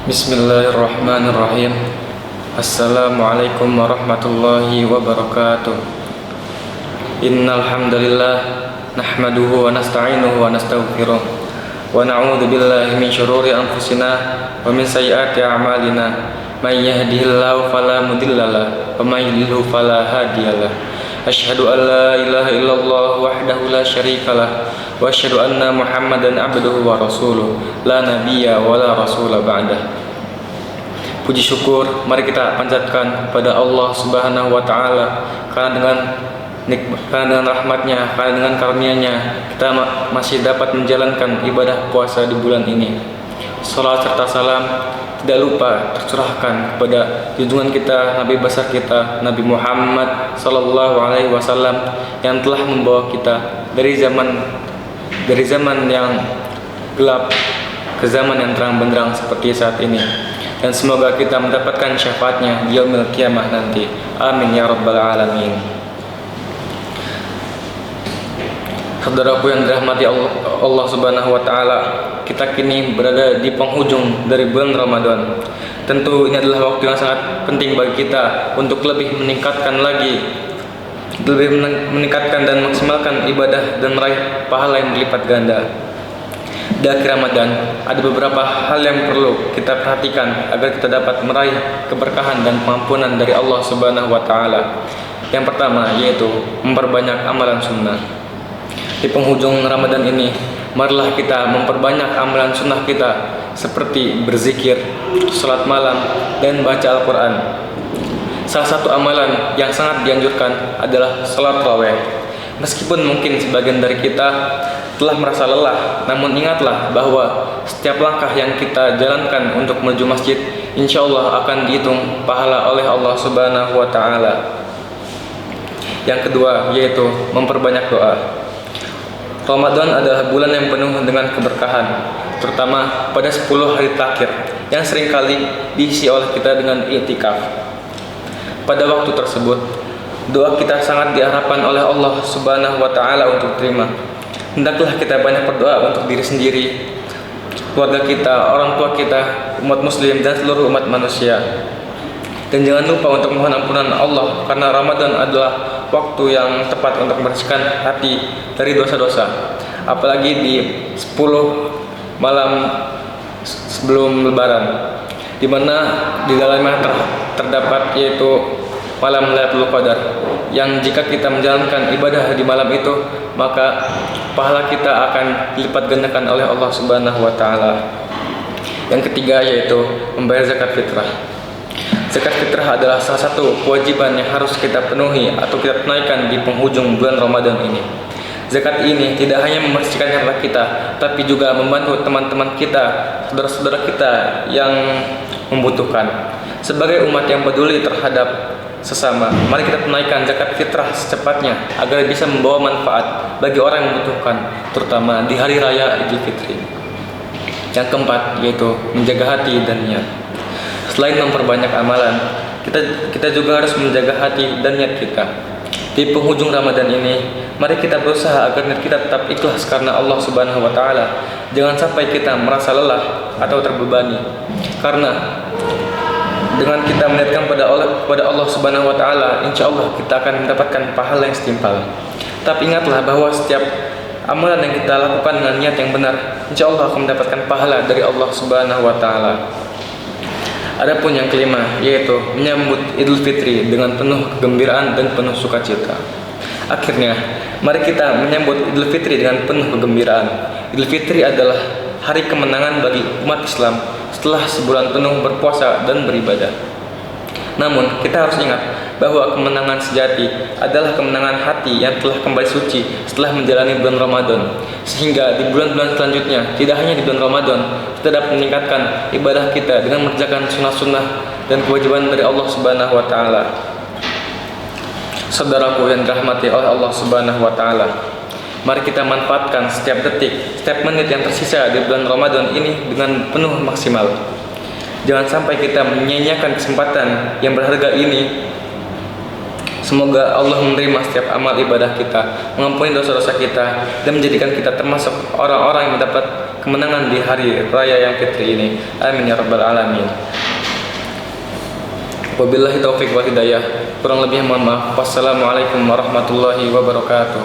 Bismillahirrahmanirrahim. Assalamualaikum warahmatullahi wabarakatuh. Innal hamdalillah nahmaduhu wa nasta'inuhu wa nastaghfiruh wa na'udzu billahi min shururi anfusina wa min sayyiati a'malina. May yahdihillahu fala mudhillalah wa may yudhlil fala hadiyalah. Asyhadu an la ilaha illallah wahdahu la syarikalah wa asyhadu anna Muhammadan abduhu wa rasuluh la nabiyya wa la rasula ba'dah. Puji syukur mari kita panjatkan kepada Allah Subhanahu wa taala karena dengan rahmatnya, karena dengan karunia-Nya kita masih dapat menjalankan ibadah puasa di bulan ini. Salat serta salam tidak lupa tercurahkan kepada junjungan kita, Nabi besar kita, Nabi Muhammad sallallahu alaihi wasallam yang telah membawa kita dari zaman yang gelap ke zaman yang terang benderang seperti saat ini. Dan semoga kita mendapatkan syafaatnya di yaumil qiyamah nanti. Amin ya rabbal alamin. Saudaraku yang dirahmati Allah Subhanahu wa taala, kita kini berada di penghujung dari bulan Ramadan. Tentu ini adalah waktu yang sangat penting bagi kita untuk lebih meningkatkan dan maksimalkan ibadah dan meraih pahala yang berlipat ganda. Di akhir Ramadan ada beberapa hal yang perlu kita perhatikan agar kita dapat meraih keberkahan dan pengampunan dari Allah Subhanahu wa taala. Yang pertama yaitu memperbanyak amalan sunnah. Di penghujung Ramadan ini, marilah kita memperbanyak amalan sunnah kita seperti berzikir, salat malam, dan baca Al-Quran. Salah satu amalan yang sangat dianjurkan adalah salat tarawih. Meskipun mungkin sebagian dari kita telah merasa lelah, namun ingatlah bahwa setiap langkah yang kita jalankan untuk menuju masjid insya Allah akan dihitung pahala oleh Allah Subhanahu wa taala. Yang kedua yaitu memperbanyak doa. Ramadan adalah bulan yang penuh dengan keberkahan, terutama pada 10 hari terakhir yang seringkali diisi oleh kita dengan i'tikaf. Pada waktu tersebut, doa kita sangat diharapkan oleh Allah Subhanahu wa taala untuk terima. Hendaklah kita banyak berdoa untuk diri sendiri, keluarga kita, orang tua kita, umat muslim, dan seluruh umat manusia. Dan jangan lupa untuk mohon ampunan Allah, karena Ramadan adalah waktu yang tepat untuk membersihkan hati dari dosa-dosa. Apalagi di 10 malam sebelum Lebaran, di mana di dalamnya terdapat yaitu malam Lailatul Qadar, yang jika kita menjalankan ibadah di malam itu maka pahala kita akan dilipat gandakan oleh Allah Subhanahu wa taala. Yang ketiga yaitu membayar zakat fitrah. Zakat fitrah adalah salah satu kewajiban yang harus kita penuhi atau kita tunaikan di penghujung bulan Ramadan ini. Zakat ini tidak hanya membersihkan harta kita, tapi juga membantu teman-teman kita, saudara-saudara kita yang membutuhkan. Sebagai umat yang peduli terhadap sesama, mari kita tunaikan zakat fitrah secepatnya agar bisa membawa manfaat bagi orang yang membutuhkan, terutama di hari raya Idul Fitri. Yang keempat yaitu menjaga hati dan niat. Selain memperbanyak amalan, kita juga harus menjaga hati dan niat kita. Di penghujung Ramadan ini, mari kita berusaha agar niat kita tetap ikhlas karena Allah Subhanahu wa taala. Jangan sampai kita merasa lelah atau terbebani. Karena dengan kita meniatkan kepada Allah Subhanahu wa taala, insyaallah kita akan mendapatkan pahala yang setimpal. Tapi ingatlah bahwa setiap amalan yang kita lakukan dengan niat yang benar, insyaallah akan mendapatkan pahala dari Allah Subhanahu wa taala. Adapun yang kelima yaitu menyambut Idul Fitri dengan penuh kegembiraan dan penuh sukacita. Akhirnya, mari kita menyambut Idul Fitri dengan penuh kegembiraan. Idul Fitri adalah hari kemenangan bagi umat Islam setelah sebulan penuh berpuasa dan beribadah. Namun, kita harus ingat bahwa kemenangan sejati adalah kemenangan hati yang telah kembali suci setelah menjalani bulan Ramadan. Sehingga di bulan-bulan selanjutnya, tidak hanya di bulan Ramadan, kita dapat meningkatkan ibadah kita dengan mengerjakan sunnah-sunnah dan kewajiban dari Allah Subhanahu wa taala. Saudaraku yang dirahmati oleh Allah Subhanahu wa taala, mari kita manfaatkan setiap detik, setiap menit yang tersisa di bulan Ramadan ini dengan penuh maksimal. Jangan sampai kita menyia-nyiakan kesempatan yang berharga ini. Semoga Allah menerima setiap amal ibadah kita, mengampuni dosa-dosa kita, dan menjadikan kita termasuk orang-orang yang mendapat kemenangan di hari raya yang fitri ini. Amin ya rabbal alamin. Wabillahi taufiq wal hidayah. Kurang lebihnya mohon maaf. Wassalamualaikum warahmatullahi wabarakatuh.